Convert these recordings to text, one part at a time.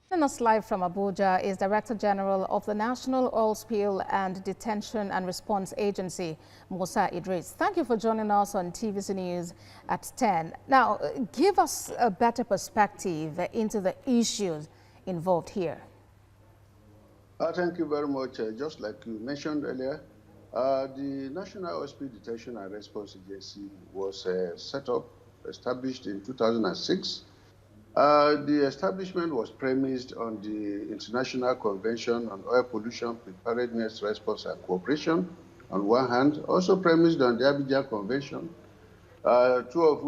Joining us live from Abuja is Director General of the National Oil Spill and Detention and Response Agency, Musa Idris. Thank you for joining us on TVC News at 10. Now, give us a better perspective into the issues involved here. Thank you very much. Just like you mentioned earlier, the National Oil Spill Detection and Response Agency was established in 2006. The establishment was premised on the International Convention on Oil Pollution, Preparedness, Response and Cooperation on one hand, also premised on the Abidjan Convention, the two of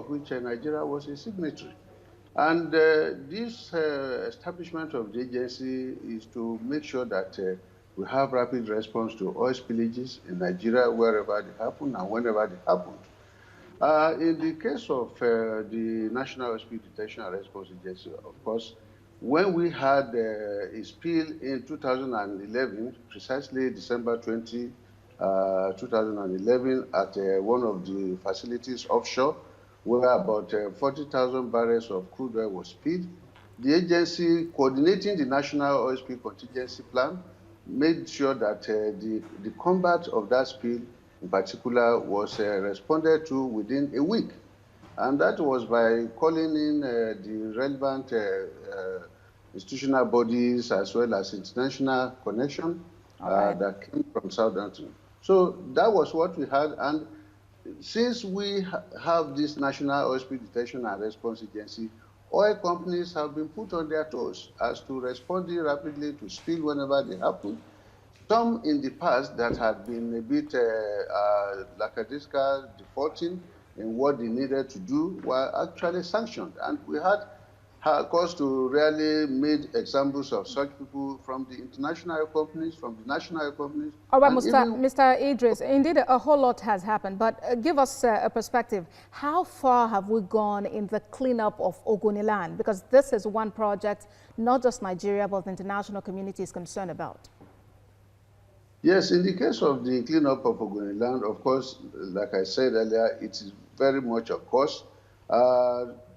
which Nigeria was a signatory. And this establishment of the agency is to make sure that we have rapid response to oil spillages in Nigeria wherever they happen and whenever they happen. In the case of the National Oil Spill Detection and Response Agency, of course, when we had a spill in 2011, precisely December 20, 2011, at one of the facilities offshore, where about 40,000 barrels of crude oil was spilled, the agency coordinating the National Oil Spill Contingency Plan made sure that the combat of that spill in particular was responded to within a week. And that was by calling in the relevant institutional bodies as well as international connection that came from Southampton. So that was what we had. And since we have this National Oil Spill Detection and Response Agency, oil companies have been put on their toes as to responding rapidly to spill whenever they happen. Some in the past that had been a bit lackadaisical, defaulting in what they needed to do were actually sanctioned. And we had cause to really make examples of such people from the international companies, from the national companies. All right, Mr. Idris, indeed a whole lot has happened, but give us a perspective. How far have we gone in the cleanup of Ogoniland? Because this is one project not just Nigeria, but the international community is concerned about. Yes, in the case of the cleanup of Ogoniland, of course, like I said earlier, it is very much a cost.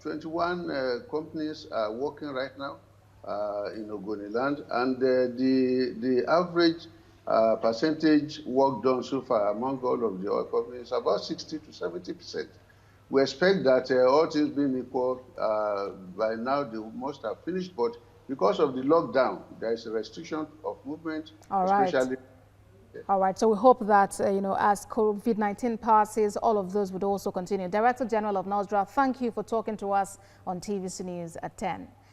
21 companies are working right now in Ogoniland, and the average percentage work done so far among all of the oil companies is about 60 to 70%. We expect that all things being equal, by now they must have finished, but because of the lockdown, there is a restriction of movement, especially. All right, so we hope that, as COVID-19 passes, all of those would also continue. Director General of NOSDRA, thank you for talking to us on TVC News at 10.